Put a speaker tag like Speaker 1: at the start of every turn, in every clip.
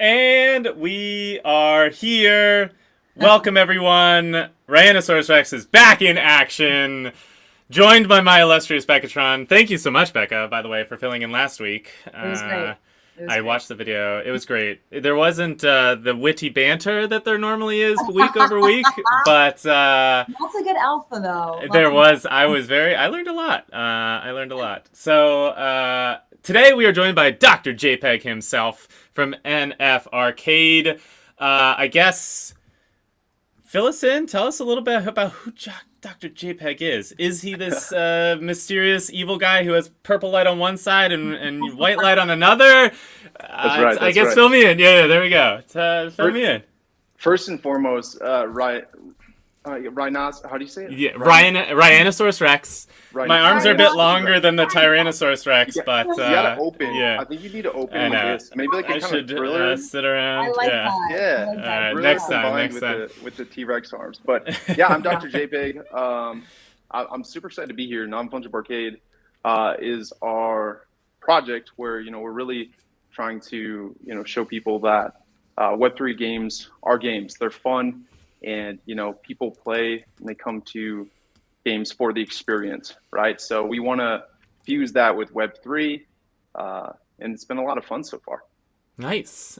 Speaker 1: And we are here. Welcome, everyone. Rhinoceros Rex is back in action, joined by my illustrious Beccatron. Thank you so much, Becca, by the way, for filling in last week.
Speaker 2: It was great. It was
Speaker 1: I
Speaker 2: great.
Speaker 1: watched the video. It was great. There wasn't the witty banter that there normally is week over week, but
Speaker 2: Lots of good alpha though.
Speaker 1: there was. I learned a lot. I learned a lot. So today we are joined by Dr. JPEG himself from NFArcade. I guess fill us in. Tell us a little bit about who Dr. JPEG is. Is he this mysterious evil guy who has purple light on one side and white light on another?
Speaker 3: That's right.
Speaker 1: I guess fill me in. Yeah, there we go. Fill me in.
Speaker 3: First and foremost, Rhinos. How do you say it?
Speaker 1: Yeah, Rhinoceros Rex. My arms are a bit longer than the Tyrannosaurus Rex, but
Speaker 3: you gotta open.
Speaker 1: Yeah.
Speaker 3: I think you need to open like this. Maybe like a
Speaker 1: I
Speaker 3: kind
Speaker 1: should
Speaker 3: of thriller.
Speaker 1: sit around.
Speaker 2: I like
Speaker 1: Yeah.
Speaker 2: that.
Speaker 3: Yeah.
Speaker 2: I like that.
Speaker 1: All right,
Speaker 3: Really
Speaker 1: next time,
Speaker 3: combined
Speaker 1: next time.
Speaker 3: with the T-Rex arms. But yeah, I'm Dr. JPEG. I'm super excited to be here. Non-Fungible Arcade is our project where we're really trying to show people that Web3 games are games. They're fun, and people play and they come to games for the experience, right? So we want to fuse that with Web3, and it's been a lot of fun so far.
Speaker 1: Nice.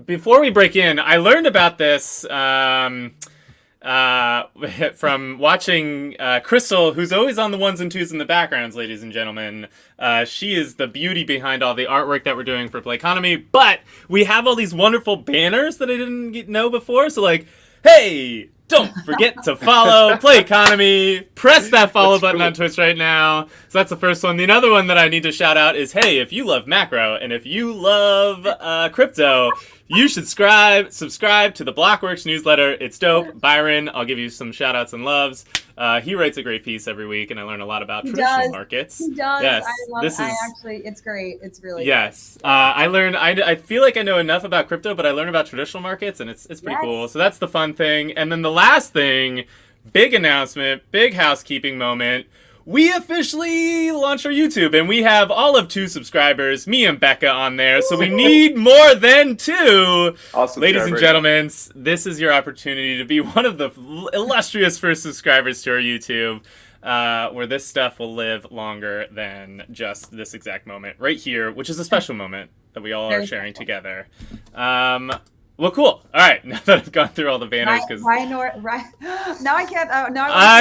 Speaker 1: Before we break in, I learned about this from watching Crystal, who's always on the ones and twos in the backgrounds, ladies and gentlemen. She is the beauty behind all the artwork that we're doing for Play Economy. But we have all these wonderful banners that I didn't know before. So like, hey, don't forget to follow Play Economy. Press that follow button on Twitch right now. So that's the first one. The other one that I need to shout out is, hey, if you love macro and if you love crypto, you should subscribe to the Blockworks newsletter. It's dope. Byron, I'll give you some shout outs and loves. He writes a great piece every week, and I learn a lot about traditional markets.
Speaker 2: He does.
Speaker 1: Yes,
Speaker 2: I love it. It's great. It's really
Speaker 1: yes. I learned. I feel like I know enough about crypto, but I learn about traditional markets, and it's pretty cool. So that's the fun thing. And then the last thing, big announcement, big housekeeping moment. We officially launched our YouTube, and we have all of 2 subscribers, me and Becca, on there. So we need more than 2.
Speaker 3: Awesome,
Speaker 1: ladies and gentlemen, this is your opportunity to be one of the illustrious first subscribers to our YouTube, where this stuff will live longer than just this exact moment right here, which is a special moment that we all are sharing together. Well, cool. All right, now that I've gone through all the banners, because
Speaker 2: now I can't.
Speaker 1: I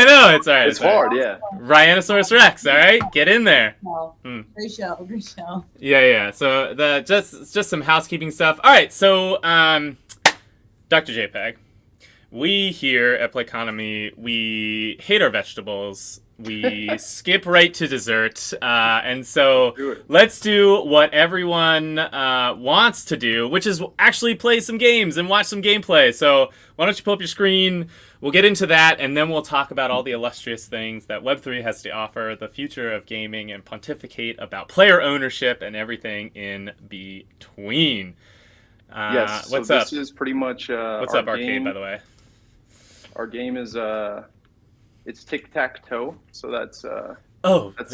Speaker 1: know it's all right.
Speaker 3: It's hard, yeah.
Speaker 1: Rhinoceros Rex. All right, get in there.
Speaker 2: Great show. Great show.
Speaker 1: Yeah. So just some housekeeping stuff. All right. So Dr. JPEG, we here at Play Economy, we hate our vegetables. We skip right to dessert, and so let's do what everyone wants to do, which is actually play some games and watch some gameplay. So why don't you pull up your screen? We'll get into that, and then we'll talk about all the illustrious things that Web3 has to offer, the future of gaming, and pontificate about player ownership and everything in between.
Speaker 3: Yes.
Speaker 1: What's
Speaker 3: so
Speaker 1: up?
Speaker 3: This is pretty much
Speaker 1: What's up, Arcade, by the way?
Speaker 3: Our game is it's tic-tac-toe, so that's the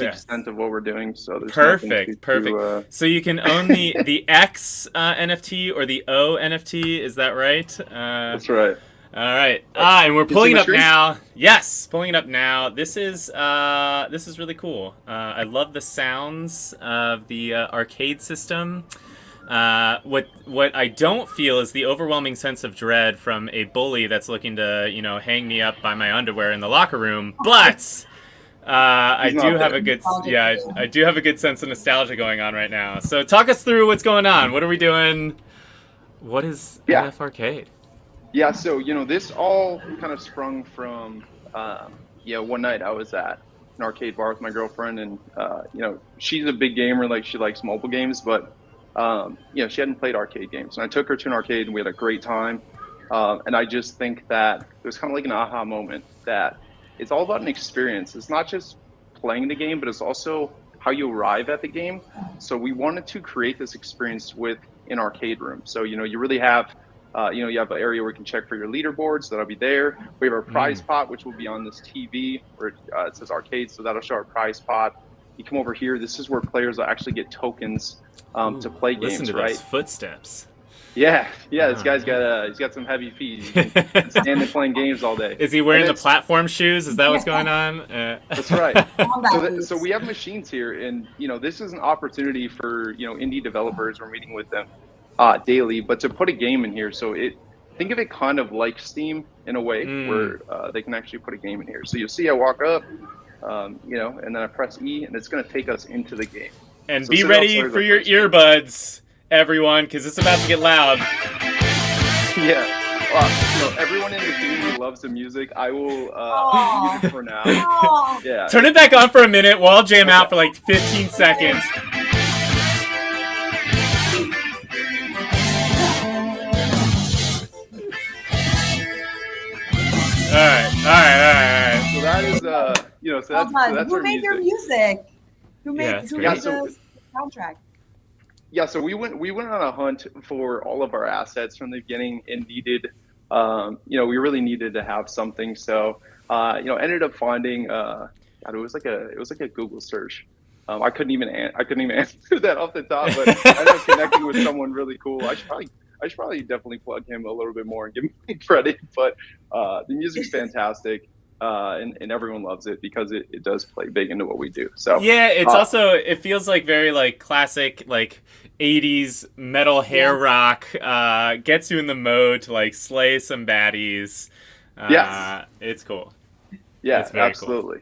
Speaker 3: extent of what we're doing. So there's
Speaker 1: perfect. So you can own the X NFT or the O NFT. Is that right?
Speaker 3: That's right.
Speaker 1: All right. And we're pulling it up now. Yes, pulling it up now. This is really cool. I love the sounds of the arcade system. What I don't feel is the overwhelming sense of dread from a bully that's looking to, hang me up by my underwear in the locker room. But I do have a good sense of nostalgia going on right now. So talk us through what's going on. What are we doing? What is NFArcade?
Speaker 3: Yeah, so this all kind of sprung from one night I was at an arcade bar with my girlfriend, and she's a big gamer, like she likes mobile games, but she hadn't played arcade games. And I took her to an arcade and we had a great time. And I just think that it was kind of like an aha moment that it's all about an experience. It's not just playing the game, but it's also how you arrive at the game. So we wanted to create this experience with an arcade room. So, you really have, you have an area where you can check for your leaderboards. That'll be there. We have our prize pot, which will be on this TV where it says arcade. So that'll show our prize pot. you come over here. This is where players will actually get tokens to play games,
Speaker 1: listen to
Speaker 3: right?
Speaker 1: those footsteps.
Speaker 3: Yeah. This guy's got some heavy feet. He can stand and playing games all day.
Speaker 1: Is he wearing the platform shoes? Is that what's going on?
Speaker 3: That's right. So we have machines here, and this is an opportunity for indie developers. We're meeting with them daily, but to put a game in here, so think of it kind of like Steam in a way, where they can actually put a game in here. So you'll see I walk up, and then I press E, and it's going to take us into the game.
Speaker 1: And so be ready for your earbuds, everyone, because it's about to get loud.
Speaker 3: Yeah. Everyone in the community loves the music. I will use it for now. Yeah.
Speaker 1: Turn it back on for a minute. We'll all jam out for like 15 seconds. All right.
Speaker 3: So that is, so that's
Speaker 2: who made your music? Who made the soundtrack?
Speaker 3: Yeah, so we went on a hunt for all of our assets from the beginning and needed, we really needed to have something. So, ended up finding, it was like a Google search. I couldn't even answer that off the top, but I ended up connecting with someone really cool. I should probably definitely plug him a little bit more and give him credit. But the music's fantastic. And everyone loves it because it does play big into what we do. So
Speaker 1: yeah, it's also, it feels like very like classic like 80s metal hair rock. Gets you in the mode to like slay some baddies.
Speaker 3: Yes,
Speaker 1: it's cool.
Speaker 3: Yeah, it's absolutely.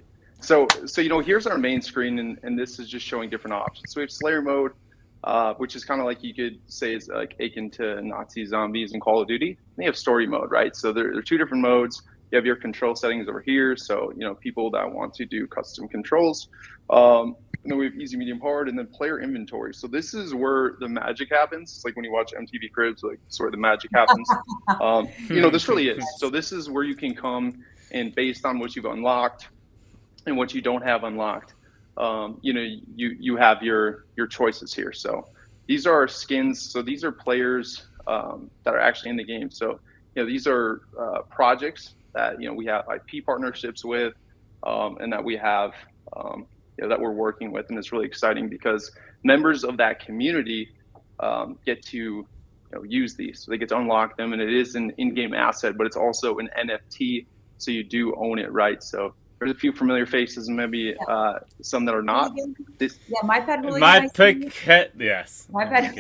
Speaker 3: Cool. So here's our main screen, and this is just showing different options. So we have Slayer mode, which is kind of like you could say is like akin to Nazi zombies in Call of Duty. And you have story mode, right? So there are two different modes. You have your control settings over here. So, people that want to do custom controls. And then we have easy, medium, hard, and then player inventory. So this is where the magic happens. It's like when you watch MTV Cribs, like it's where the magic happens. This really is. So this is where you can come and based on what you've unlocked and what you don't have unlocked, you have your choices here. So these are our skins. So these are players that are actually in the game. So, these are projects that we have IP partnerships with, and that we have that we're working with, and it's really exciting because members of that community get to use these, so they get to unlock them, and it is an in-game asset, but it's also an NFT, so you do own it, right? So there's a few familiar faces, and maybe some that are not.
Speaker 2: My pet really
Speaker 1: yes.
Speaker 2: My pet.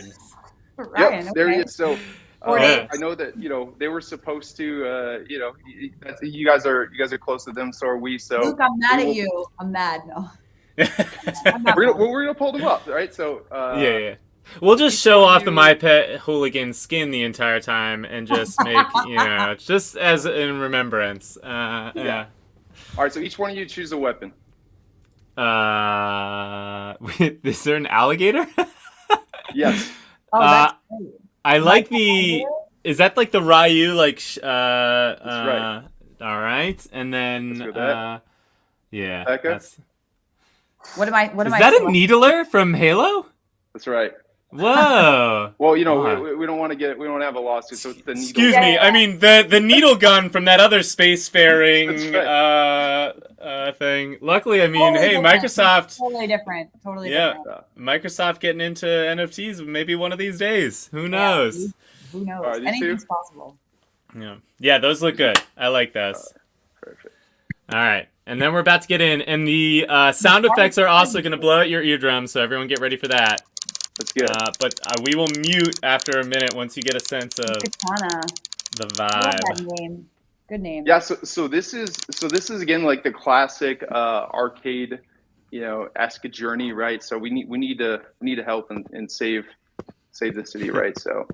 Speaker 3: Ryan, yep, there he is. So. I know that they were supposed to. You guys are close to them, so are we. So
Speaker 2: Luke, I'm mad at you. I'm mad. No.
Speaker 3: we're gonna pull them up, right? So
Speaker 1: yeah. We'll just show off the My Pet Hooligan skin the entire time and just make just as in remembrance. Yeah.
Speaker 3: All right. So each one of you choose a weapon.
Speaker 1: Is there an alligator?
Speaker 3: Yes.
Speaker 2: Oh, that's great.
Speaker 1: I like the. Is that like the Ryu? Like,
Speaker 3: That's right.
Speaker 1: All right, and then yeah.
Speaker 3: That's,
Speaker 2: what am I?
Speaker 1: Is that a Needler from Halo?
Speaker 3: That's right.
Speaker 1: Whoa.
Speaker 3: Well, we don't want to we don't have a lawsuit, so it's the needle.
Speaker 1: Excuse me. I mean the needle gun from that other spacefaring thing. Luckily, Microsoft.
Speaker 2: Totally different.
Speaker 1: Yeah, Microsoft getting into NFTs maybe one of these days. Who knows?
Speaker 2: Yeah, who knows?
Speaker 3: Right,
Speaker 2: Anything's possible.
Speaker 1: Yeah, those look good. I like those.
Speaker 3: Perfect.
Speaker 1: All right, and then we're about to get in, and the sound effects are also going to blow out your eardrums, so everyone get ready for that.
Speaker 3: That's good.
Speaker 1: But we will mute after a minute once you get a sense of
Speaker 2: Katana.
Speaker 1: The vibe.
Speaker 2: Name. Good name.
Speaker 3: Yeah. So this is again like the classic arcade, esque journey, right? So we need to help and save the city, right? So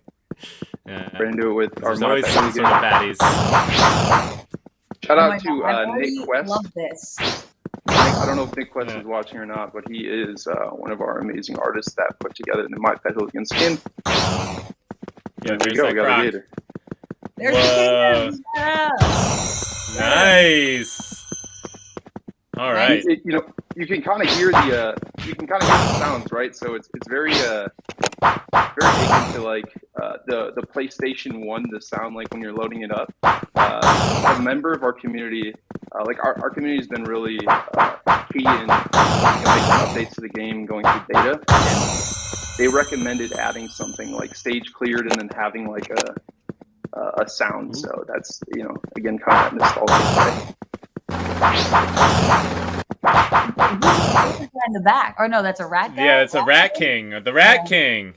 Speaker 3: we're gonna do it with our
Speaker 1: always some sort of baddies.
Speaker 3: Shout out to Nick Quest.
Speaker 2: Love this.
Speaker 3: I don't know if Nick Quest is watching or not, but he is one of our amazing artists that put together the My Pet Hooligan skin.
Speaker 1: Yeah,
Speaker 3: there you go. We got a gator.
Speaker 2: There's the gator. Yeah.
Speaker 1: Nice. All right.
Speaker 3: You can kind of hear the sounds, right? So it's very very akin to like the PlayStation 1, the sound like when you're loading it up. A member of our community, like our community has been really key in making updates to the game, going through beta. And they recommended adding something like stage cleared and then having like a sound.
Speaker 1: Ooh.
Speaker 3: So that's, again, kind of that nostalgia play.
Speaker 2: In the back, or no, that's a rat guy?
Speaker 1: Yeah, it's a Rat King, the Rat King.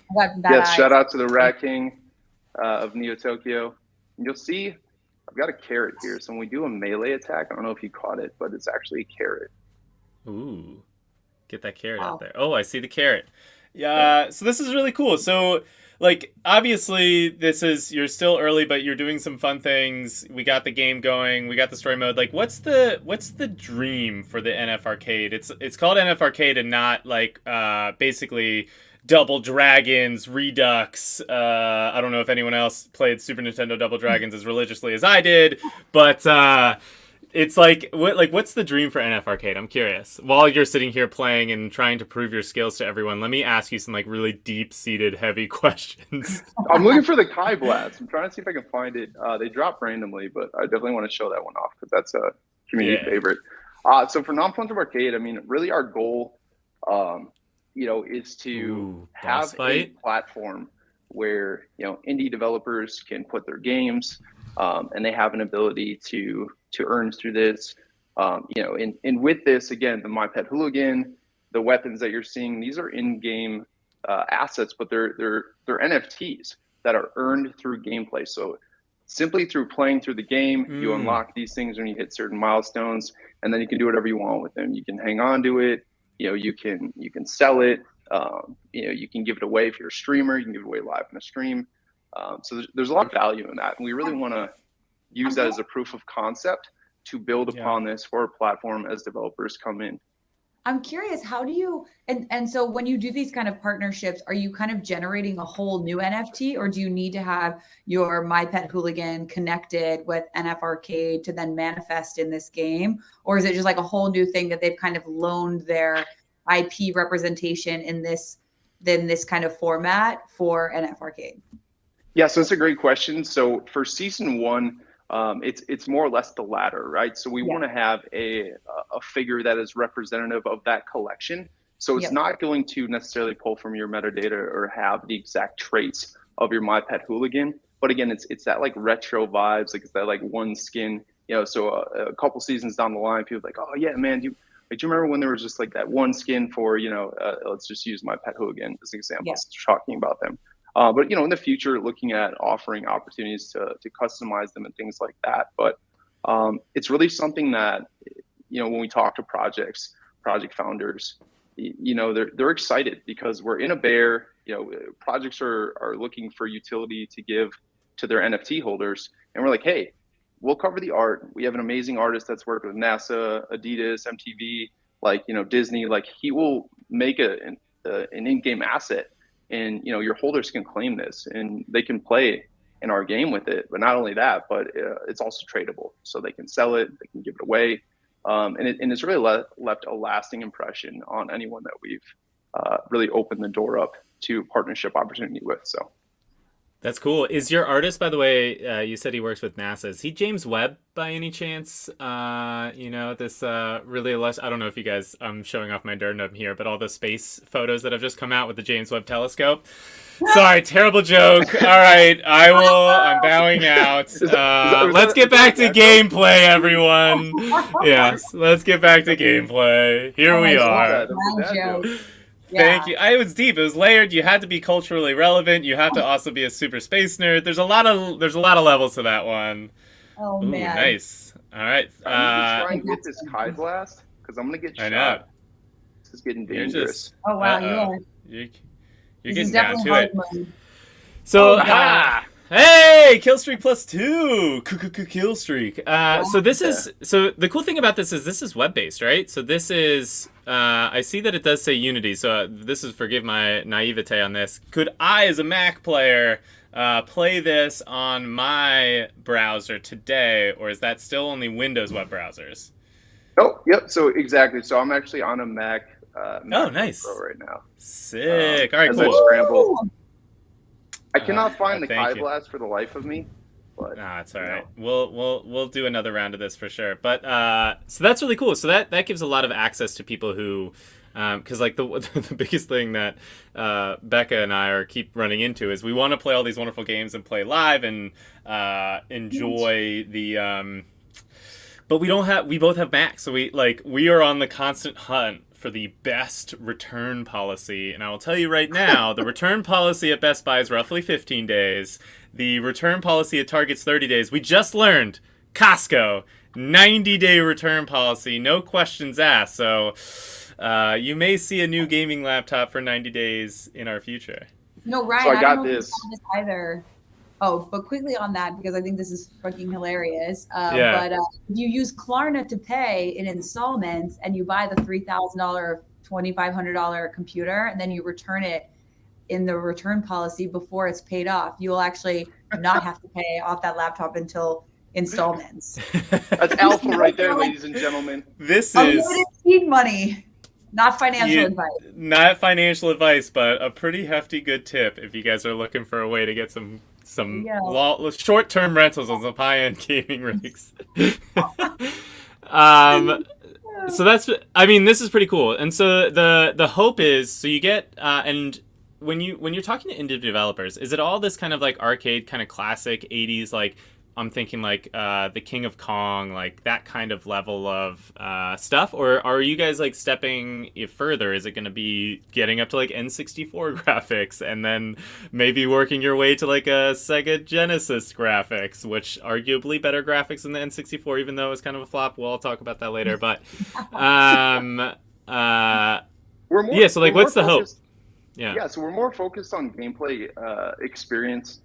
Speaker 3: Yes, shout out to the Rat King of Neo Tokyo. And you'll see I've got a carrot here. So when we do a melee attack, I don't know if you caught it, but it's actually a carrot.
Speaker 1: Ooh, get that carrot out there. Oh, I see the carrot. Yeah, so this is really cool. So, like, obviously, you're still early, but you're doing some fun things. We got the game going. We got the story mode. Like, what's the dream for the NFArcade? It's called NFArcade and not like basically Double Dragons, Redux. I don't know if anyone else played Super Nintendo Double Dragons as religiously as I did, but it's like what's the dream for NFArcade? I'm curious. While you're sitting here playing and trying to prove your skills to everyone, let me ask you some like really deep-seated, heavy questions.
Speaker 3: I'm looking for the Kai Blast. I'm trying to see if I can find it. They drop randomly, but I definitely want to show that one off because that's a community favorite. So for Non-Fungible Arcade, I mean, really our goal, is to have a platform where indie developers can put their games, and they have an ability to earn through this. And with this, again, the My Pet Hooligan, the weapons that you're seeing, these are in-game assets, but they're NFTs that are earned through gameplay. So simply through playing through the game, you unlock these things when you hit certain milestones, and then you can do whatever you want with them. You can hang on to it. You can sell it. You can give it away if you're a streamer. You can give it away live in a stream. So there's a lot of value in that, and we really want to use that as a proof of concept to build upon this for a platform as developers come in.
Speaker 2: I'm curious, how do you, and so when you do these kind of partnerships, are you kind of generating a whole new NFT, or do you need to have your My Pet Hooligan connected with NFArcade to then manifest in this game? Or is it just like a whole new thing that they've kind of loaned their IP representation in this kind of format for NFArcade?
Speaker 3: Yeah, so it's a great question. So for season one, it's more or less the latter, right? So we want to have a figure that is representative of that collection. So it's not going to necessarily pull from your metadata or have the exact traits of your My Pet Hooligan. But again, it's that like retro vibes, like it's that like one skin, so a couple seasons down the line, people are like, oh yeah, man, do you remember when there was just like that one skin for, let's just use My Pet Hooligan as an example, talking about them. But in the future, looking at offering opportunities to customize them and things like that. But it's really something that when we talk to project founders, they're excited because we're in a bear. Projects are looking for utility to give to their NFT holders, and we're like, hey, we'll cover the art. We have an amazing artist that's worked with NASA, Adidas, MTV, Disney. Like he will make an in-game asset. And your holders can claim this and they can play in our game with it. But not only that, but it's also tradable, so they can sell it, they can give it away, and it's really left a lasting impression on anyone that we've really opened the door up to partnership opportunity with. So
Speaker 1: that's cool. Is your artist, by the way, you said he works with NASA, is he James Webb by any chance? This really I don't know if you guys, I'm showing off my nerdum here, but all the space photos that have just come out with the James Webb telescope. Sorry, terrible joke. All right, I'm bowing out. Let's get back to gameplay, everyone. Yes, let's get back to gameplay. Here we are. Thank you. It was deep. It was layered. You had to be culturally relevant. You have to also be a super space nerd. There's a lot of levels to that one.
Speaker 2: Oh,
Speaker 1: ooh,
Speaker 2: man.
Speaker 1: Nice. All right.
Speaker 3: I'm gonna try and get this Kai Blast because I'm gonna get shot. I know. This is getting dangerous.
Speaker 2: Oh wow,
Speaker 1: you're getting down to it.
Speaker 2: Mode.
Speaker 1: So hey, kill streak +2. Kill streak. So the cool thing about this is web based, right? So this is I see that it does say Unity. So this is, forgive my naivete on this. Could I, as a Mac player, play this on my browser today, or is that still only Windows web browsers?
Speaker 3: Oh, yep. So exactly. So I'm actually on a Mac.
Speaker 1: Nice.
Speaker 3: Pro right now.
Speaker 1: Sick. All right,
Speaker 3: as
Speaker 1: cool.
Speaker 3: I scramble. I cannot find the Kai Blast for the life of me. But
Speaker 1: Ah, it's all right. We'll do another round of this for sure. But so that's really cool. So that gives a lot of access to people who, because like the biggest thing that Becca and I keep running into is we want to play all these wonderful games and play live and enjoy the. But we both have Macs, so we are on the constant hunt for the best return policy. And I will tell you right now, the return policy at Best Buy is roughly 15 days. The return policy at Target's 30 days. We just learned Costco 90-day return policy, no questions asked. So you may see a new gaming laptop for 90 days in our future.
Speaker 2: No, Ryan,
Speaker 3: So I got
Speaker 2: don't know if
Speaker 3: this.
Speaker 2: you saw this either. Oh, but quickly on that, because I think this is fucking hilarious.
Speaker 1: Yeah.
Speaker 2: But if you use Klarna to pay in installments and you buy the $3,000, $2,500 computer, and then you return it in the return policy before it's paid off, you will actually not have to pay off that laptop until installments.
Speaker 3: That's alpha right there, ladies and gentlemen.
Speaker 1: This is
Speaker 2: unlimited seed money, not financial advice.
Speaker 1: Not financial advice, but a pretty hefty good tip if you guys are looking for a way to get some short-term rentals on some high-end gaming rigs. So that's, I mean, this is pretty cool. And so the hope is, so you get and when you're talking to indie developers, is it all this kind of like arcade kind of classic 80s, like I'm thinking like the King of Kong, like that kind of level of stuff, or are you guys like stepping further? Is it going to be getting up to like N64 graphics and then maybe working your way to like a Sega Genesis graphics, which arguably better graphics than the N64, even though it's kind of a flop. We'll all talk about that later. But so like, what's the hope?
Speaker 3: Yeah, so we're more focused on gameplay experience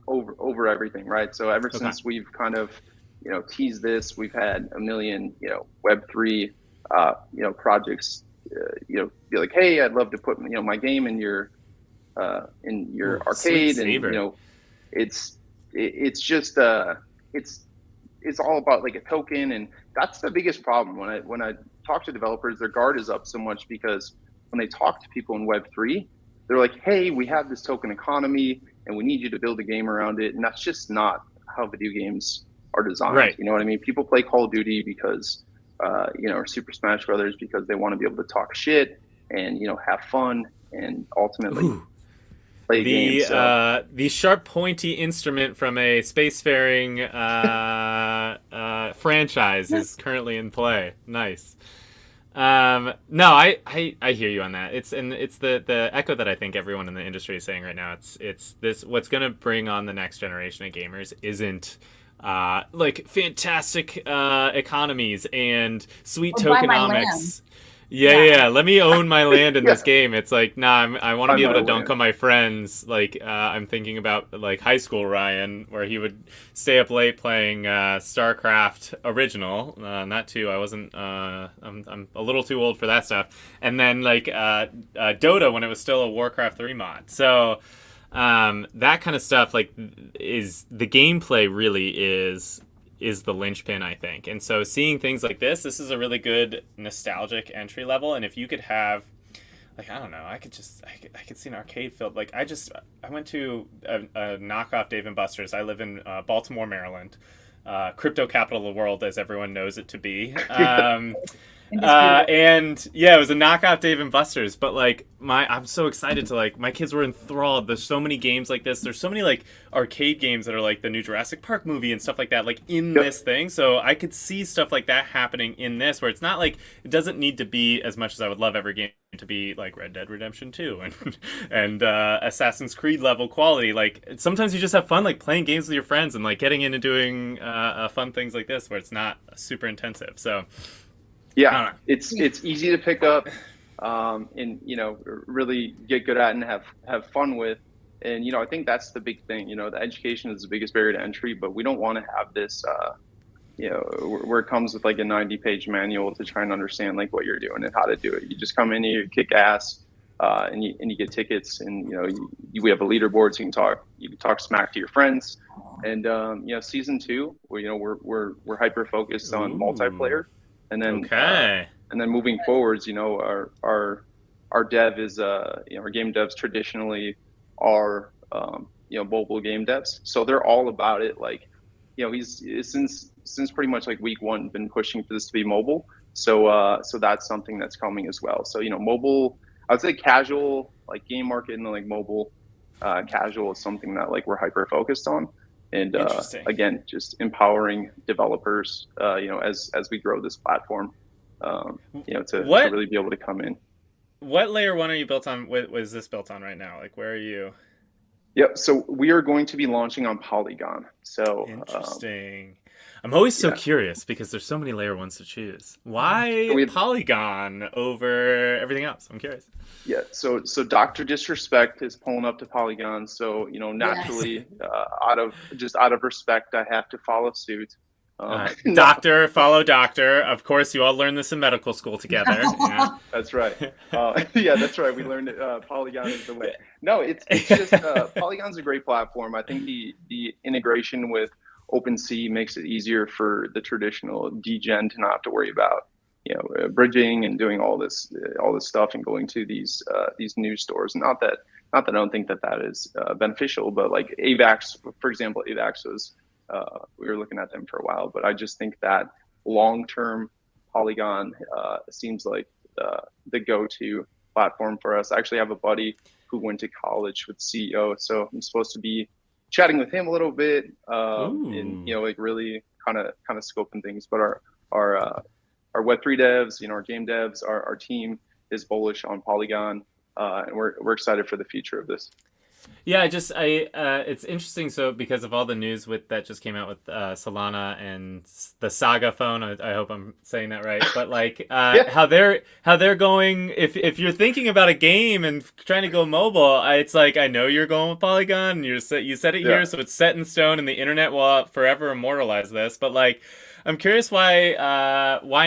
Speaker 3: over everything, right? So ever since we've kind of, teased this, we've had a million, Web3, projects, be like, hey, I'd love to put, my game in your arcade, and it's just it's all about like a token, and that's the biggest problem when I talk to developers. Their guard is up so much because when they talk to people in Web3, they're like, hey, we have this token economy and we need you to build a game around it. And that's just not how video games are designed.
Speaker 1: Right.
Speaker 3: You know what I mean? People play Call of Duty because, or Super Smash Brothers because they want to be able to talk shit and, have fun and ultimately play games. So.
Speaker 1: The sharp, pointy instrument from a spacefaring franchise is currently in play. Nice. No, I hear you on that. It's the echo that I think everyone in the industry is saying right now. It's this, what's going to bring on the next generation of gamers isn't like fantastic economies and sweet tokenomics. Yeah. Let me own my land in this game. It's like, nah, I want to be able to dunk on my friends. Like, I'm thinking about like high school Ryan, where he would stay up late playing StarCraft original. Not 2. I wasn't. I'm a little too old for that stuff. And then like Dota when it was still a Warcraft 3 mod. So that kind of stuff like is the gameplay really is the linchpin, I think. And so seeing things like this is a really good nostalgic entry level. And if you could have, like, I don't know, I could see an arcade filled, like, I went to a knockoff Dave & Buster's. I live in Baltimore, Maryland, crypto capital of the world, as everyone knows it to be. And yeah, it was a knockout Dave & Buster's, but like I'm so excited to like, my kids were enthralled. There's so many games like this. There's so many like arcade games that are like the new Jurassic Park movie and stuff like that, like in this thing. So I could see stuff like that happening in this, where it's not like, it doesn't need to be, as much as I would love every game to be like Red Dead Redemption 2 and Assassin's Creed level quality. Like sometimes you just have fun like playing games with your friends and like getting into doing fun things like this where it's not super intensive. So
Speaker 3: yeah, it's easy to pick up, and really get good at and have fun with, and I think that's the big thing. The education is the biggest barrier to entry, but we don't want to have this, where it comes with like a 90-page manual to try and understand like what you're doing and how to do it. You just come in here, you kick ass, and you get tickets, and we have a leaderboard, so you can talk smack to your friends, and season 2, where we're hyper focused on multiplayer. And then, and then moving forwards, our dev is, our game devs traditionally are, mobile game devs. So they're all about it. Like, he's since pretty much like week one been pushing for this to be mobile. So that's something that's coming as well. So mobile, I would say casual like game market and like mobile casual is something that like we're hyper focused on. And again, just empowering developers, as we grow this platform, to really be able to come in.
Speaker 1: What layer one are you built on? What is this built on right now? Like, where are you?
Speaker 3: Yep. So we are going to be launching on Polygon. So
Speaker 1: interesting. I'm always so curious because there's so many layer ones to choose. Why Polygon over everything else? I'm curious.
Speaker 3: Yeah. So Dr. Disrespect is pulling up to Polygon. So naturally, out of respect, I have to follow suit.
Speaker 1: Doctor, follow doctor. Of course, you all learned this in medical school together. Yeah.
Speaker 3: That's right. That's right. We learned it. Polygon is the way. No, it's just Polygon's a great platform. I think the integration with OpenSea makes it easier for the traditional degen to not have to worry about bridging and doing all this stuff and going to these new stores. Not that I don't think that is beneficial, but like AVAX, for example, AVAX was. We were looking at them for a while, but I just think that long-term Polygon seems like the go-to platform for us. I actually have a buddy who went to college with CEO, so I'm supposed to be chatting with him a little bit, and like really kind of scoping things. But our Web3 devs, our game devs, our team is bullish on Polygon, and we're excited for the future of this.
Speaker 1: Yeah, it's interesting. So because of all the news that just came out with Solana and the Saga phone, I hope I'm saying that right. But like how they're going. If you're thinking about a game and trying to go mobile, it's like I know you're going with Polygon. And you said it here, so it's set in stone, and the internet will forever immortalize this. But like, I'm curious why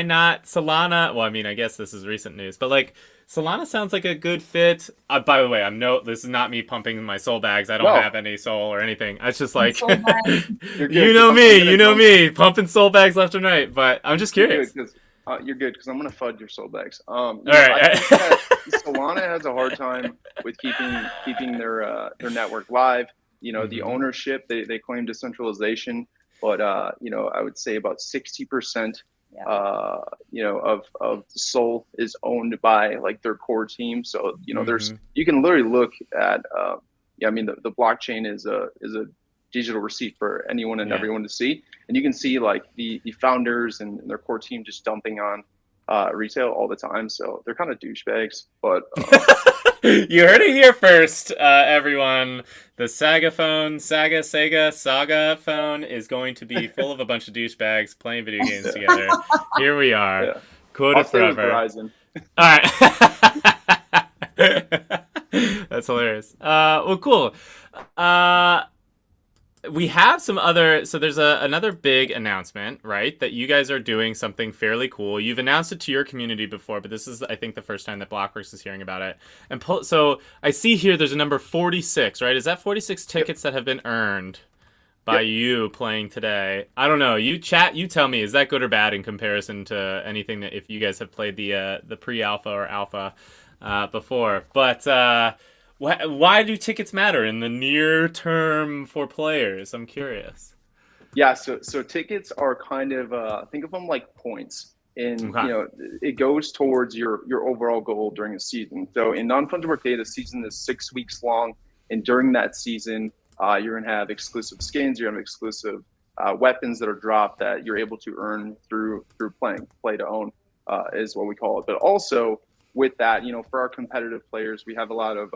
Speaker 1: not Solana? Well, I mean, I guess this is recent news, but like. Solana sounds like a good fit. By the way, this is not me pumping my soul bags. I don't have any soul or anything. It's just like, you know me, pumping soul bags left and right. But I'm just curious.
Speaker 3: You're good because I'm gonna fud your soul bags.
Speaker 1: All right.
Speaker 3: I think that Solana has a hard time with keeping their network live. The ownership, they claim decentralization, but I would say about 60%. Of Sol is owned by like their core team. So there's you can literally look at the blockchain is a digital receipt for anyone and everyone to see, and you can see like the founders and their core team just dumping on retail all the time. So they're kind of douchebags, but.
Speaker 1: You heard it here first, everyone. The Saga phone is going to be full of a bunch of douchebags playing video games together. Here we are. Yeah. Quoted forever. All right. That's hilarious. Well, cool. We have some other, so there's another big announcement, right? That you guys are doing something fairly cool. You've announced it to your community before, but this is, I think, the first time that Blockworks is hearing about it. And so I see here there's a number 46, right? Is that 46 tickets that have been earned by you playing today? I don't know. You tell me, is that good or bad in comparison to anything that if you guys have played the pre-alpha or alpha before? But why do tickets matter in the near term for players? I'm curious.
Speaker 3: Yeah, so tickets are kind of think of them like points, and it goes towards your overall goal during a season. So in non-fungible arcade, a season is 6 weeks long, and during that season, you're gonna have exclusive skins, you're gonna have exclusive weapons that are dropped that you're able to earn through playing. Play to own is what we call it, but also. With that, for our competitive players, we have a lot of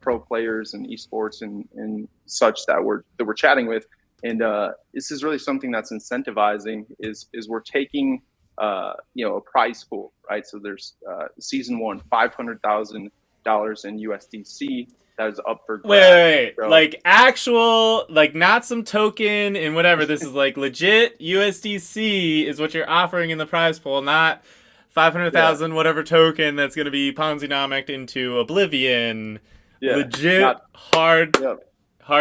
Speaker 3: pro players and esports and such that we're chatting with, and this is really something that's incentivizing. Is we're taking a prize pool, right? So there's season one, $500,000 in USDC that is up for grabs.
Speaker 1: Wait, like actual, like not some token and whatever. This is like legit USDC is what you're offering in the prize pool, not 500,000 whatever token that's going to be Ponzi-nomicked into oblivion. Legit hard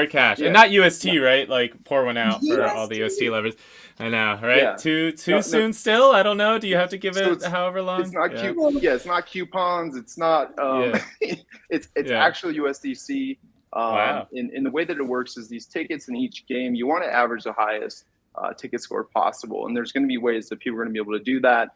Speaker 1: cash. And not UST, right? Like pour one out for all the UST lovers. I know, right? Too soon still? I don't know. Do you have to give it however long?
Speaker 3: It's not it's not coupons. It's not it's actual USDC.
Speaker 1: Wow.
Speaker 3: In the way that it works is these tickets in each game, you want to average the highest ticket score possible. And there's going to be ways that people are going to be able to do that,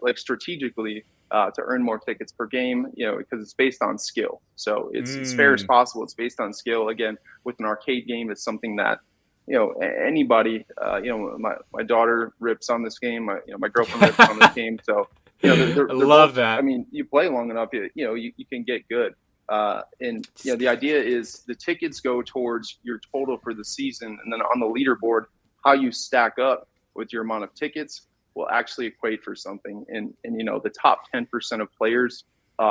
Speaker 3: like strategically, to earn more tickets per game, because it's based on skill. So it's as fair as possible. It's based on skill. Again, with an arcade game, it's something that, anybody, my daughter rips on this game. My girlfriend rips on this game. So, they're
Speaker 1: love
Speaker 3: both,
Speaker 1: that.
Speaker 3: I mean, you play long enough, you can get good. And the idea is the tickets go towards your total for the season, and then on the leaderboard, how you stack up with your amount of tickets will actually equate for something. And the top 10% of players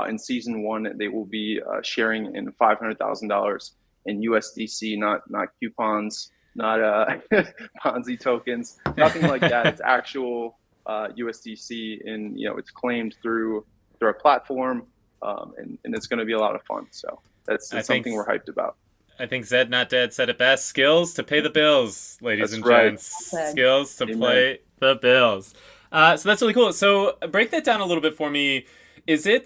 Speaker 3: in season 1, they will be sharing in $500,000 in USDC, not coupons, not Ponzi tokens, nothing like that. It's actual USDC, and it's claimed through our platform. And it's going to be a lot of fun. So that's something we're hyped about.
Speaker 1: I think Zed Not Dead said it best. Skills to pay the bills, ladies and gents. Skills to play the bills. So that's really cool. So break that down a little bit for me. Is it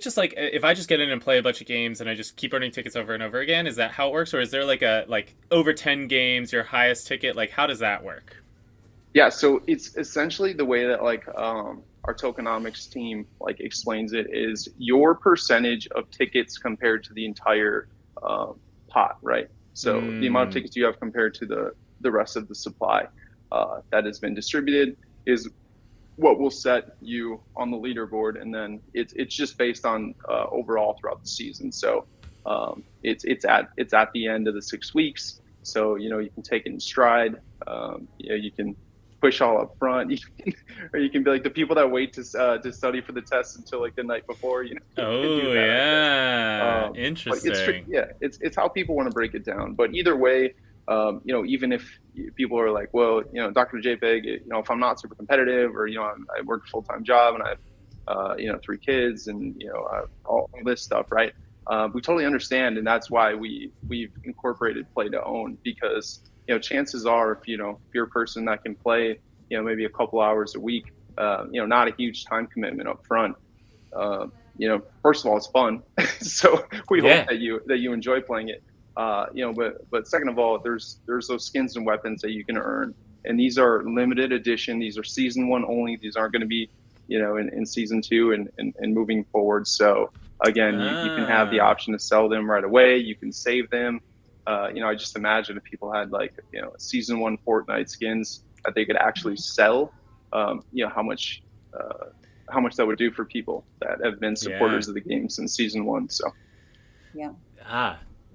Speaker 1: just like if I just get in and play a bunch of games and I just keep earning tickets over and over again? Is that how it works? Or is there like over 10 games, your highest ticket? Like, how does that work?
Speaker 3: Yeah, so it's essentially the way that our tokenomics team explains it is your percentage of tickets compared to the entire pot, right? So the amount of tickets you have compared to the rest of the supply that has been distributed is what will set you on the leaderboard, and then it's just based on overall throughout the season. So it's at the end of the 6 weeks, so you can take it in stride. You can push all up front, or you can be like the people that wait to study for the test until the night before.
Speaker 1: Oh yeah, interesting.
Speaker 3: It's how people want to break it down. But either way, even if people are like, well, Dr. JPEG, if I'm not super competitive, or I work a full-time job and I have 3 kids and all this stuff, right? We totally understand, and that's why we've incorporated play to own, because chances are, if you're a person that can play, maybe a couple hours a week, not a huge time commitment up front. First of all, it's fun, so we hope that you enjoy playing it. But second of all, there's those skins and weapons that you can earn, and these are limited edition. These are season 1 only. These aren't going to be, in season 2 and moving forward. So again, you can have the option to sell them right away. You can save them. I just imagine if people had season 1 Fortnite skins that they could actually sell, how much that would do for people that have been supporters of the game since season 1. So,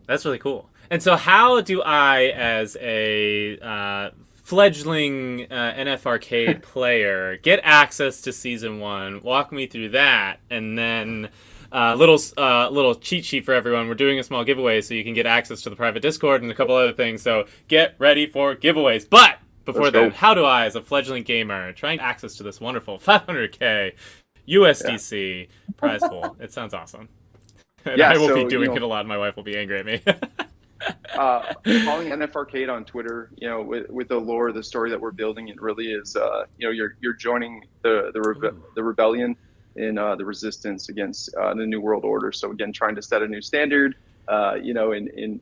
Speaker 1: that's really cool. And so how do I, as a fledgling NFArcade player, get access to season 1? Walk me through that, and then little cheat sheet for everyone. We're doing a small giveaway, so you can get access to the private Discord and a couple other things. So get ready for giveaways. But before then, how do I, as a fledgling gamer, try and access to this wonderful 500K USDC prize pool? It sounds awesome. And I will be doing it a lot. My wife will be angry at me.
Speaker 3: Following NFArcade on Twitter, with the lore, the story that we're building, it really is, you're joining the rebellion in the resistance against the New World Order. So again, trying to set a new standard, in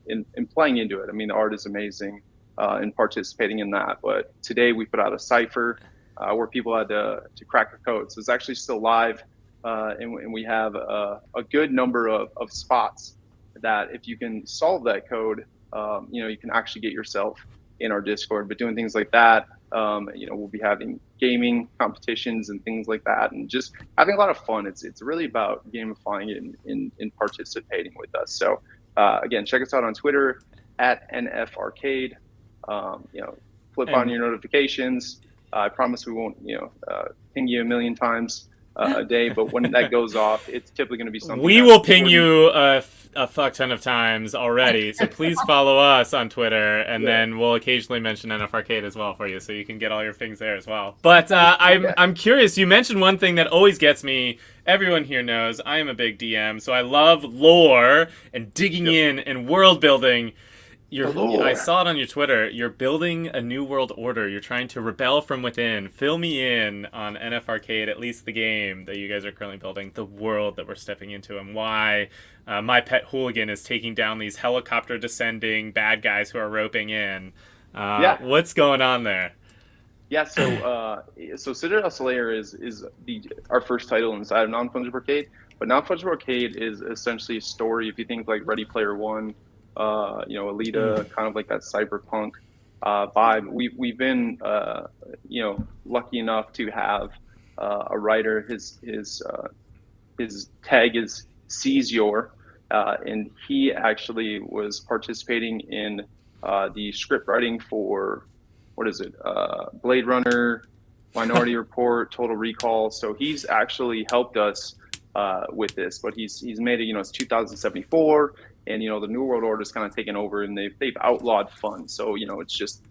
Speaker 3: playing into it. I mean, the art is amazing, and participating in that. But today we put out a cipher where people had to crack the code. So it's actually still live, and we have a good number of spots that if you can solve that code, you can actually get yourself in our Discord. But doing things like that, we'll be having gaming competitions and things like that, and just having a lot of fun. It's really about gamifying it and participating with us. So again, check us out on Twitter at NFArcade. Flip on your notifications. I promise we won't ping you a million times a day, but when that goes off, it's typically going to be something.
Speaker 1: We will ping you a fuck ton of times already, so please follow us on Twitter, and then we'll occasionally mention NFArcade as well for you, so you can get all your things there as well. But I'm curious. You mentioned one thing that always gets me. Everyone here knows I am a big DM, so I love lore and digging in and world building. I
Speaker 3: Galore.
Speaker 1: saw it on your Twitter. You're building a new world order. You're trying to rebel from within. Fill me in on NFArcade, at least the game that you guys are currently building, the world that we're stepping into, and why my pet hooligan is taking down these helicopter descending bad guys who are roping in.
Speaker 3: Yeah.
Speaker 1: What's going on there?
Speaker 3: Yeah, so Citadel Slayer is our first title inside of Non-Fungible Arcade, but Non-Fungible Arcade is essentially a story. If you think like Ready Player One, Alita, kind of like that cyberpunk vibe. We've been lucky enough to have a writer. His tag is Seize Your, and he actually was participating in the script writing for what is it? Blade Runner, Minority Report, Total Recall. So he's actually helped us with this, but he's made it. It's 2074, and the New World Order is kind of taken over, and they've outlawed fun. So it's just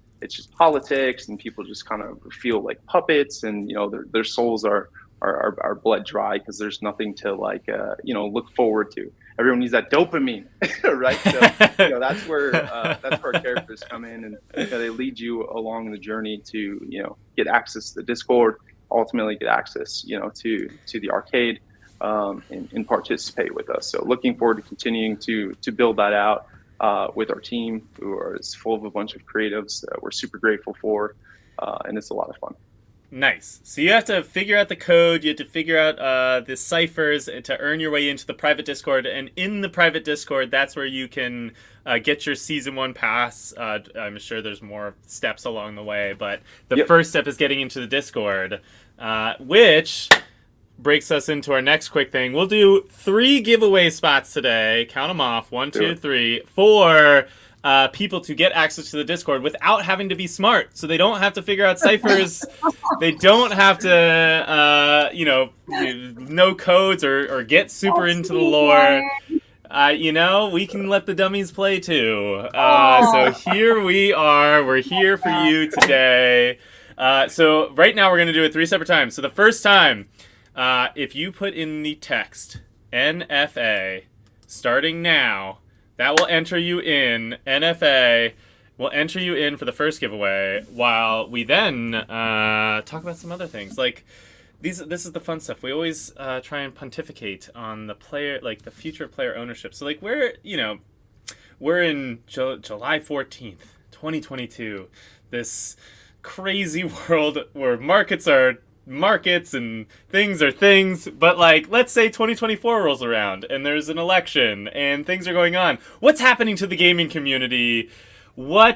Speaker 3: politics, and people just kind of feel like puppets, and their souls are bled dry because there's nothing to look forward to. Everyone needs that dopamine, right? So that's where our characters come in, and they lead you along the journey to get access to the Discord, ultimately get access to the arcade, and participate with us. So looking forward to continuing to build that out with our team, who is full of a bunch of creatives that we're super grateful for, and it's a lot of fun.
Speaker 1: Nice. So you have to figure out the code, you have to figure out the ciphers to earn your way into the private Discord, and in the private Discord, that's where you can get your Season 1 pass. I'm sure there's more steps along the way, but the first step is getting into the Discord, which breaks us into our next quick thing. We'll do 3 giveaway spots today. Count them off. 1, 2, 3. For people to get access to the Discord without having to be smart. So they don't have to figure out ciphers. They don't have to, know codes or get super into the lore. We can let the dummies play too. So here we are. We're here for you today. So right now we're going to do it 3 separate times. So the first time, if you put in the text NFA starting now, that will enter you in. NFA will enter you in for the first giveaway, while we then talk about some other things. Like this is the fun stuff. We always try and pontificate on the player, like the future of player ownership. So like we're in July 14th, 2022. This crazy world where markets are markets and things are things, but like let's say 2024 rolls around and there's an election and things are going on. What's happening to the gaming community? Where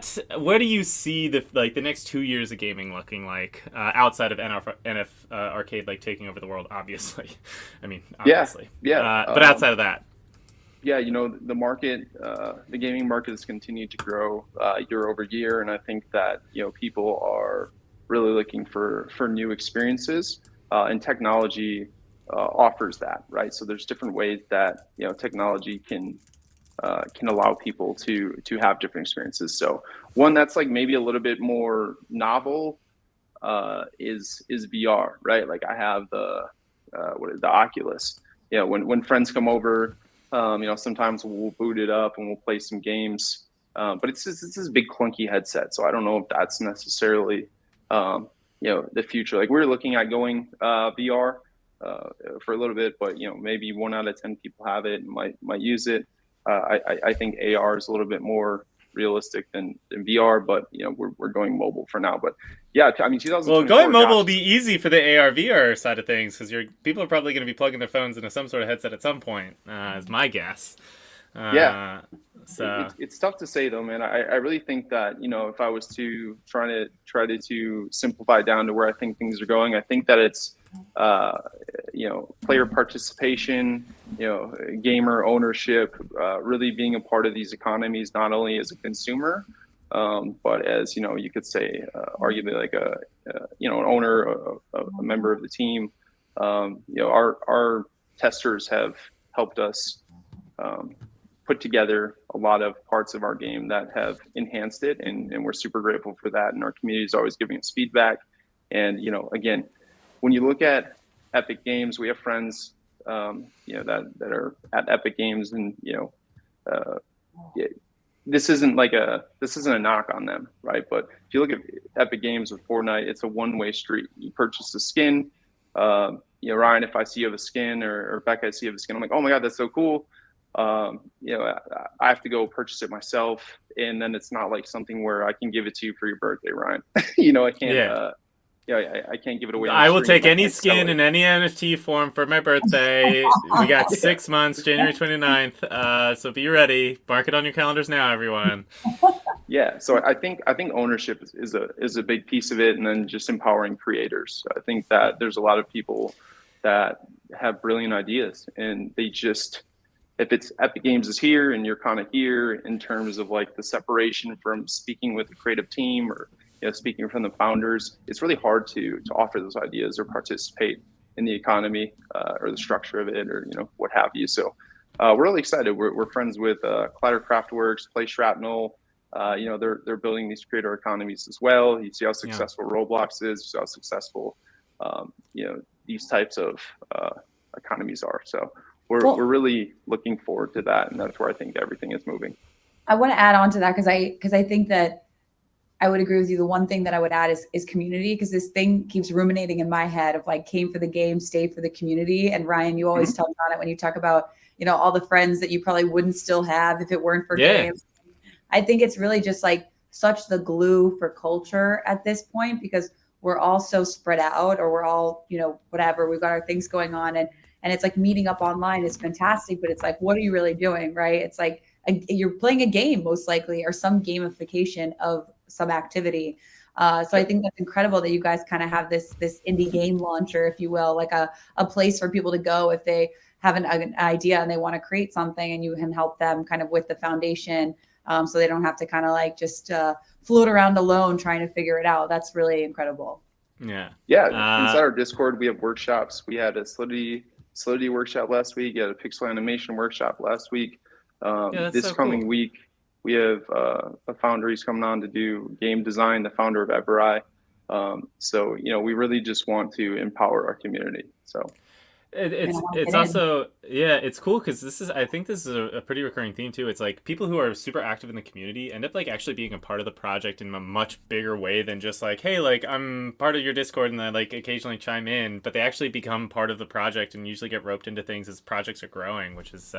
Speaker 1: do you see the next 2 years of gaming looking like outside of NFArcade like taking over the world? Obviously, I mean obviously, but outside of that,
Speaker 3: the market, the gaming market has continued to grow year over year, and I think that people are really looking for new experiences, and technology offers that, right? So there's different ways that technology can allow people to have different experiences. So one that's like maybe a little bit more novel is VR, right? Like I have the Oculus. When friends come over, sometimes we'll boot it up and we'll play some games, but it's this big clunky headset. So I don't know if that's necessarily the future. Like we're looking at going VR for a little bit, but maybe 1 out of 10 people have it and might use it. I think AR is a little bit more realistic than VR, but we're going mobile for now. But yeah, I mean, 2024.
Speaker 1: Well, going mobile will be easy for the AR VR side of things because people are probably going to be plugging their phones into some sort of headset at some point. Is my guess.
Speaker 3: So it's tough to say though, man. I really think that if I was to try to simplify down to where I think things are going, I think that it's player participation, gamer ownership, really being a part of these economies, not only as a consumer, but as you could say, arguably like an owner, a member of the team. Our testers have helped us put together a lot of parts of our game that have enhanced it, and we're super grateful for that. And our community is always giving us feedback. And again, when you look at Epic Games, we have friends that are at Epic Games, and this isn't a knock on them, right? But if you look at Epic Games with Fortnite, it's a one-way street. You purchase a skin. Ryan, if I see you have a skin, or Becca, I see you have a skin, I'm like, oh my god, that's so cool. I have to go purchase it myself, and then it's not like something where I can give it to you for your birthday, Ryan. I can't.
Speaker 1: Yeah.
Speaker 3: I can't give it away.
Speaker 1: I will take any skin in any NFT form for my birthday. We got 6 months, January 29th. So be ready. Mark it on your calendars now, everyone.
Speaker 3: Yeah. So I think ownership is a big piece of it, and then just empowering creators. I think that there's a lot of people that have brilliant ideas, and they just, if it's Epic Games is here and you're kind of here in terms of like the separation from speaking with the creative team, or speaking from the founders, it's really hard to offer those ideas or participate in the economy or the structure of it, or what have you. So we're really excited. We're friends with Clatter Craftworks, Play Shrapnel. They're building these creator economies as well. You see how successful Roblox is. You see how successful these types of economies are. So we're really looking forward to that, and that's where I think everything is moving.
Speaker 2: I want to add on to that because I think that I would agree with you. The one thing that I would add is community, because this thing keeps ruminating in my head of like, came for the game, stay for the community. And Ryan, you always touch on it when you talk about, all the friends that you probably wouldn't still have if it weren't for games. I think it's really just like such the glue for culture at this point, because we're all so spread out, or we're all, whatever, we've got our things going on. And it's like meeting up online is fantastic, but it's like, what are you really doing? Right. It's like you're playing a game most likely, or some gamification of some activity. So I think that's incredible that you guys kind of have this indie game launcher, if you will, like a place for people to go if they have an idea and they want to create something, and you can help them kind of with the foundation, so they don't have to kind of like just float around alone trying to figure it out. That's really incredible.
Speaker 3: Yeah. Inside our Discord, we have workshops. We had a Solidity workshop last week. We had a pixel animation workshop last week. This coming week, we have a founder. He's coming on to do game design, the founder of Evereye. So we really just want to empower our community. So
Speaker 1: it's also, it's cool because I think this is a pretty recurring theme too. It's like people who are super active in the community end up like actually being a part of the project in a much bigger way than just like, hey, like I'm part of your Discord and I like occasionally chime in, but they actually become part of the project and usually get roped into things as projects are growing, which is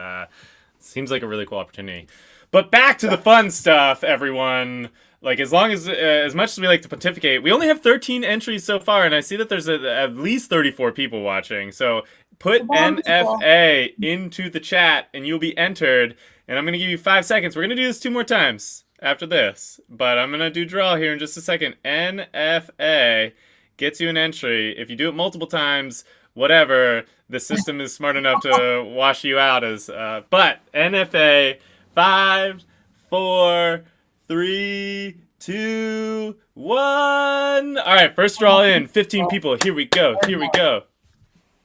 Speaker 1: seems like a really cool opportunity. But back to the fun stuff, everyone. Like, as much as we like to pontificate, we only have 13 entries so far, and I see that there's at least 34 people watching. So put NFA into the chat, and you'll be entered. And I'm going to give you 5 seconds. We're going to do this 2 more times after this. But I'm going to do draw here in just a second. NFA gets you an entry. If you do it multiple times, whatever, the system is smart enough to wash you out as... but NFA... 5, 4, 3, 2, 1. All right, first draw in. 15 people. Here we go.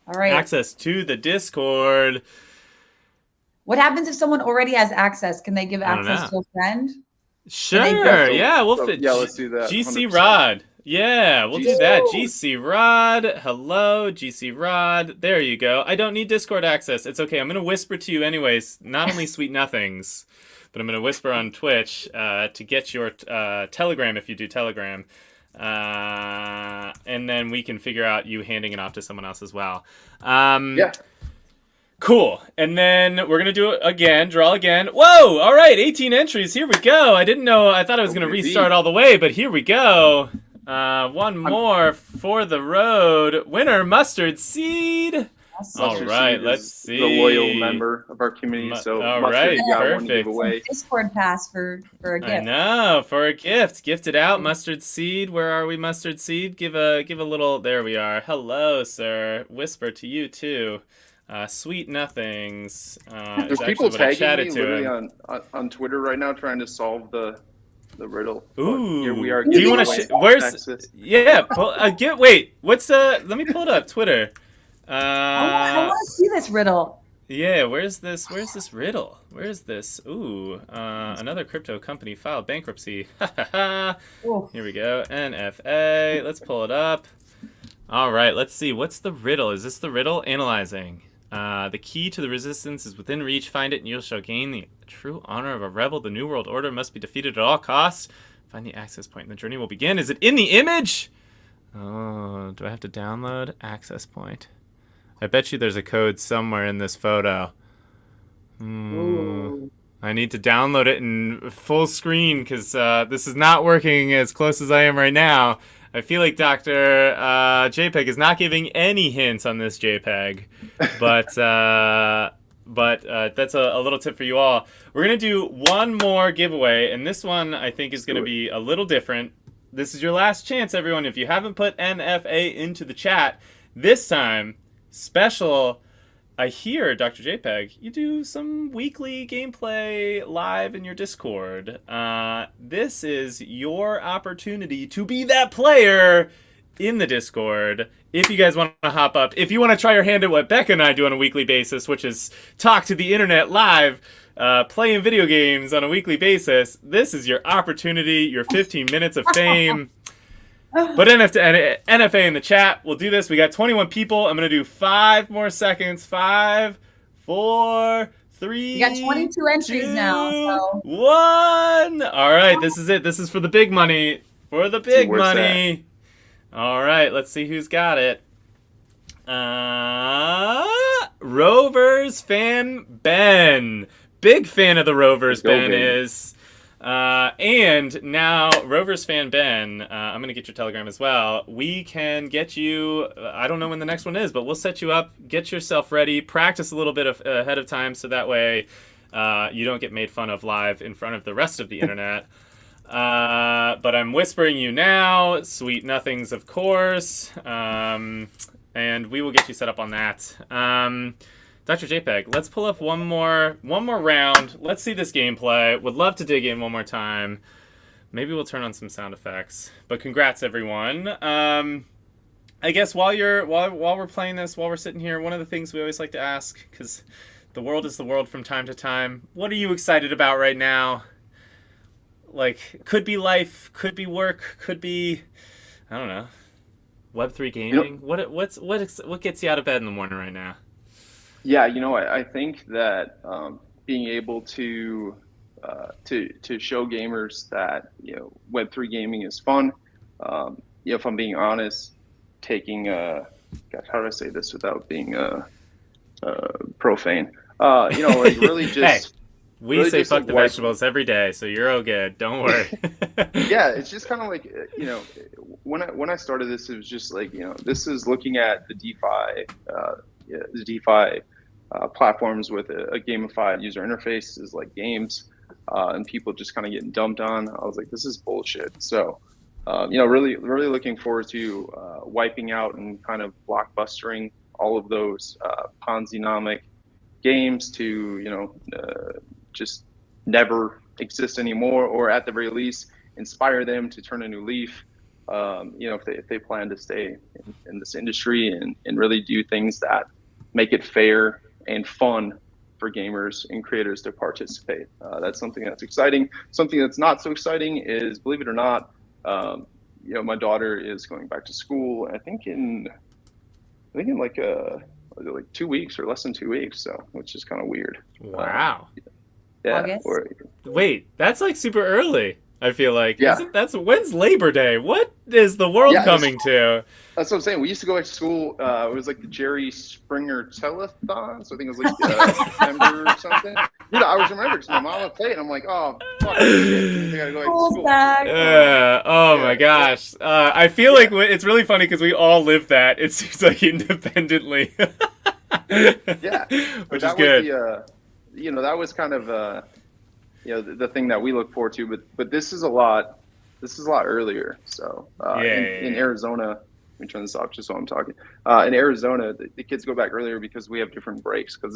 Speaker 1: All right. Access to the Discord.
Speaker 2: What happens if someone already has access? Can they give access to a friend?
Speaker 1: Sure. Yeah, let's do that. GC 100%. Rod. Yeah, we'll do that. GC Rod. Hello, GC Rod. There you go. I don't need Discord access. It's okay. I'm going to whisper to you anyways. Not only sweet nothings, but I'm going to whisper on Twitch to get your Telegram if you do Telegram. And then we can figure out you handing it off to someone else as well. Cool. And then we're going to do it again. Draw again. Whoa! All right, 18 entries. Here we go. I didn't know. I thought I was going to restart all the way, but here we go. One more for the road. Winner, Mustard Seed. All right, let's see.
Speaker 3: The loyal member of our community. So
Speaker 1: all right, perfect.
Speaker 2: Discord pass for a gift.
Speaker 1: I know, for a gift. Gift it out, Mustard Seed. Where are we, Mustard Seed? Give a little. There we are. Hello, sir. Whisper to you too. Sweet nothings.
Speaker 3: There's people tagging me literally on Twitter right now trying to solve the riddle.
Speaker 1: Ooh.
Speaker 3: Here we are.
Speaker 1: Do you want to? Where's? Yeah. Wait. What's Let me pull it up. Twitter.
Speaker 2: I want to see this riddle.
Speaker 1: Yeah. Where's this riddle? Where is this? Ooh. Another crypto company filed bankruptcy. Here we go. NFA. Let's pull it up. All right. Let's see. What's the riddle? Is this the riddle? Analyzing. The key to the resistance is within reach. Find it and you shall gain the true honor of a rebel. The New World Order must be defeated at all costs. Find the access point and the journey will begin. Is it in the image? Oh, do I have to download access point? I bet you there's a code somewhere in this photo. I need to download it in full screen because this is not working as close as I am right now. I feel like Dr. JPEG is not giving any hints on this JPEG, but that's a little tip for you all. We're going to do one more giveaway, and this one I think is going to be a little different. This is your last chance, everyone. If you haven't put NFA into the chat, this time, special, I hear, Dr. JPEG, you do some weekly gameplay live in your Discord. This is your opportunity to be that player in the Discord. If you guys want to hop up, if you want to try your hand at what Becca and I do on a weekly basis, which is talk to the internet live, playing video games on a weekly basis, this is your opportunity, your 15 minutes of fame. But NFA in the chat. We'll do this. We got 21 people. I'm going to do 5 more seconds. 5, 4, 3.
Speaker 2: You got 22 entries now. So.
Speaker 1: 1. All right. This is it. This is for the big money. For the big money. All right. Let's see who's got it. Rovers fan Ben. Big fan of the Rovers, Ben is. And now, Rovers fan Ben, I'm going to get your Telegram as well. We can get you, I don't know when the next one is, but we'll set you up, get yourself ready, practice a little bit ahead of time so that way you don't get made fun of live in front of the rest of the internet. But I'm whispering you now, sweet nothings, of course, and we will get you set up on that. Dr. JPEG, let's pull up one more round. Let's see this gameplay. Would love to dig in one more time. Maybe we'll turn on some sound effects. But congrats, everyone. I guess while we're playing this, while we're sitting here, one of the things we always like to ask, because the world is the world from time to time. What are you excited about right now? Like, could be life, could be work, could be, I don't know, Web3 gaming. What gets you out of bed in the morning right now?
Speaker 3: Yeah, I think that being able to show gamers that Web3 gaming is fun. If I'm being honest, taking gosh, how do I say this without being profane? Like really just.
Speaker 1: Hey, we
Speaker 3: really
Speaker 1: say
Speaker 3: just
Speaker 1: fuck
Speaker 3: like
Speaker 1: the vegetables every day, so you're all good. Don't worry.
Speaker 3: Yeah, it's just kind of like when I started this, it was just like this is looking at the DeFi platforms with a gamified user interface is like games, and people just kind of getting dumped on. I was like, this is bullshit. So, really looking forward to wiping out and kind of blockbustering all of those Ponzi-nomic games to just never exist anymore, or at the very least inspire them to turn a new leaf. If they plan to stay in this industry and really do things that make it fair and fun for gamers and creators to participate. That's something that's exciting. Something that's not so exciting is, believe it or not, my daughter is going back to school. I think in like 2 weeks or less than 2 weeks. So, which is kind of weird.
Speaker 1: Wow.
Speaker 3: Yeah.
Speaker 1: Wait, that's like super early. I feel like.
Speaker 3: Yeah.
Speaker 1: When's Labor Day? What is the world coming to?
Speaker 3: That's what I'm saying. We used to go back to school. It was like the Jerry Springer telethon. So I think it was like September or something. I was remembering because my mom would play it. And I'm like, oh, fuck. I gotta go back to school.
Speaker 1: My gosh. I feel like it's really funny because we all live that. It seems like independently.
Speaker 3: Yeah.
Speaker 1: Which is good.
Speaker 3: That was kind of the thing that we look forward to, but this is a lot earlier. So in Arizona, let me turn this off just while I'm talking. In Arizona, the kids go back earlier because we have different breaks because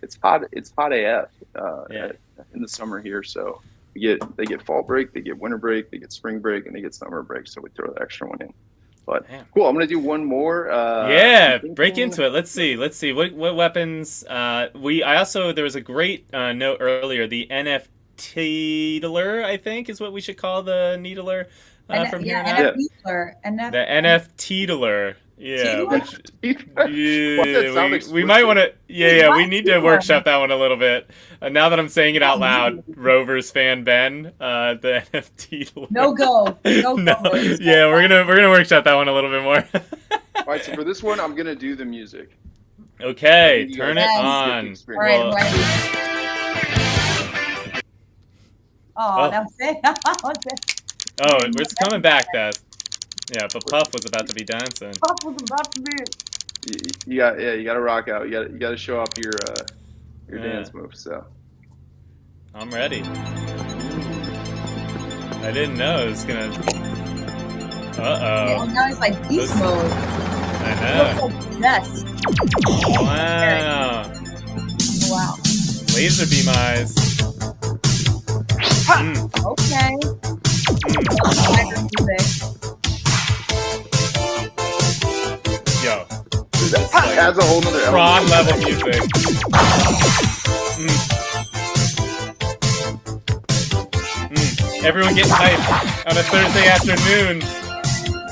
Speaker 3: it's hot AF in the summer here. So they get fall break, they get winter break, they get spring break, and they get summer break. So we throw the extra one in. But cool. I'm gonna do one more.
Speaker 1: Break into it. Let's see what weapons. There was a great note earlier. The NFTeedler, I think, is what we should call the needler from here on out.
Speaker 2: NFTeedler.
Speaker 1: The NFTeedler. Yeah,
Speaker 2: Teeth?
Speaker 1: which,
Speaker 3: What's that sound
Speaker 1: we might want to. Yeah, we
Speaker 2: What?
Speaker 1: need to workshop that one a little bit. Now that I'm saying it out loud, Rovers fan Ben, the NFT. Lore.
Speaker 2: No go. No
Speaker 1: No,
Speaker 2: go.
Speaker 1: yeah, we're gonna workshop that one a little bit more.
Speaker 3: All right, so for this one, I'm gonna do the music.
Speaker 1: Okay,
Speaker 3: I think you
Speaker 1: turn
Speaker 3: guys
Speaker 1: it
Speaker 2: Yes.
Speaker 3: get the
Speaker 1: on.
Speaker 3: experience.
Speaker 2: All right,
Speaker 1: Well,
Speaker 2: ready? Oh,
Speaker 1: Oh.
Speaker 2: that was it. That was it.
Speaker 1: oh, it's coming back, Beth. Yeah, but Puff was about to be dancing.
Speaker 2: Puff was about to be.
Speaker 3: You got to rock out. You got to show off your
Speaker 1: Yeah.
Speaker 3: dance moves. So
Speaker 1: I'm ready. I didn't know it was gonna.
Speaker 2: Yeah,
Speaker 1: Uh
Speaker 2: now it's like beast
Speaker 1: This-
Speaker 2: mode.
Speaker 1: oh. I know.
Speaker 2: Yes.
Speaker 1: Wow.
Speaker 2: Wow.
Speaker 1: Laser beam eyes. Mm,
Speaker 2: Okay.
Speaker 1: mm. Yo,
Speaker 3: that
Speaker 1: like
Speaker 3: adds a whole nother
Speaker 1: prod
Speaker 3: element.
Speaker 1: level music. Mm. Mm. Everyone getting hyped on a Thursday afternoon.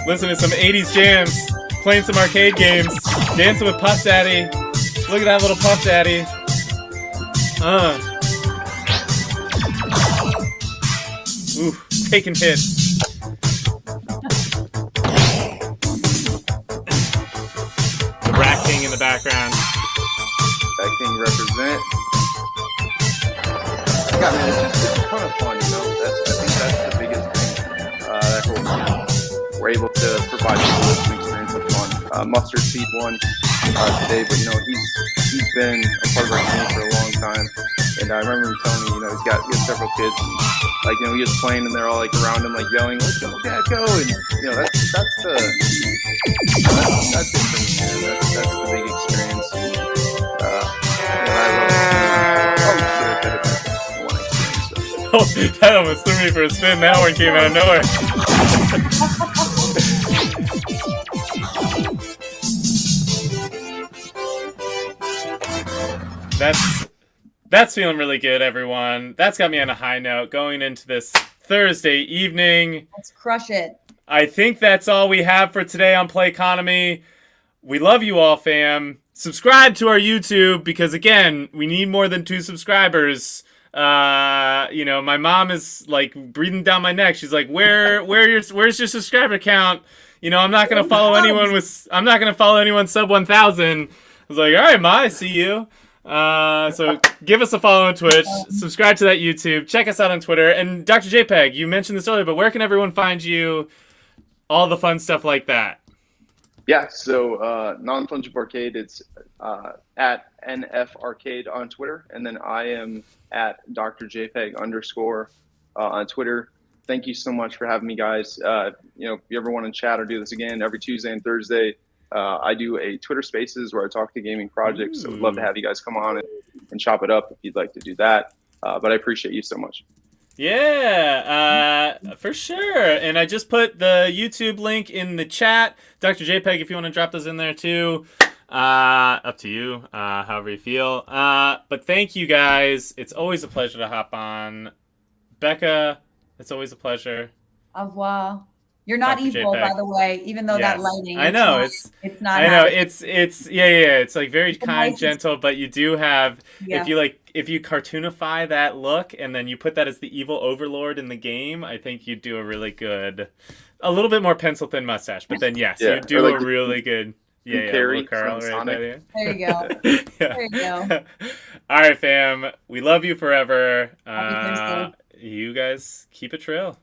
Speaker 1: Listen to some 80s jams. Playing some arcade games. Dancing with Puff Daddy. Look at that little Puff Daddy. Ooh, taking hits. The Rat King in the background.
Speaker 3: That King represent. Yeah, man, it's a ton of fun. You know, I think that's the biggest thing. That whole, we're able to provide people with an experience of fun. Mustard Seed won today, but you know he's been a part of our community for a long time. And I remember him telling me, you know, he has several kids, and like you know he was playing, and they're all like around him, like yelling, "Let's go, Dad, go!" And you know that's it for me, man. That's the big experience. You know, I love one experience. So.
Speaker 1: Oh, that almost threw me for a spin. That one came out of nowhere. That's feeling really good, everyone. That's got me on a high note going into this Thursday evening.
Speaker 2: Let's crush it.
Speaker 1: I think that's all we have for today on Play Economy. We love you all, fam. Subscribe to our YouTube because, again, we need more than 2 subscribers. You know, my mom is like breathing down my neck. She's like, where's your subscriber count? You know, I'm not gonna follow anyone sub 1,000. I was like, all right, Ma, I see you. So give us a follow on Twitch, subscribe to that YouTube, check us out on Twitter, and Dr. JPEG, you mentioned this earlier, but where can everyone find you? All the fun stuff like that.
Speaker 3: Yeah, so Non-Fungible Arcade, it's at NFArcade on Twitter, and then I am at Dr. JPEG _ on Twitter. Thank you so much for having me, guys. You know, if you ever want to chat or do this again, every Tuesday and Thursday, I do a Twitter Spaces where I talk to gaming projects. So I'd love to have you guys come on and chop it up if you'd like to do that. But I appreciate you so much.
Speaker 1: Yeah, for sure. And I just put the YouTube link in the chat. Dr. JPEG, if you want to drop those in there too. Up to you, however you feel. But thank you guys. It's always a pleasure to hop on. Becca, it's always a pleasure.
Speaker 2: Au revoir. You're not
Speaker 1: Dr.
Speaker 2: evil,
Speaker 1: JPEG.
Speaker 2: by the way, even though that lighting.
Speaker 1: I know
Speaker 2: it's not.
Speaker 1: I know
Speaker 2: happy.
Speaker 1: it's yeah. It's like very kind,
Speaker 2: nicest-
Speaker 1: gentle, but you do have
Speaker 2: Yeah.
Speaker 1: if you cartoonify that look and then you put that as the evil overlord in the game, I think you do a really good, a little bit more pencil thin mustache, but then yes,
Speaker 3: Yeah,
Speaker 1: you do
Speaker 3: or like
Speaker 1: a really good. Yeah,
Speaker 3: Carrie
Speaker 1: little Carl
Speaker 3: from
Speaker 1: right
Speaker 3: Sonic.
Speaker 1: there.
Speaker 2: There you go.
Speaker 1: Yeah.
Speaker 2: There you go.
Speaker 1: All right, fam. We love you forever.
Speaker 2: Happy Thursday.
Speaker 1: You guys keep it trail.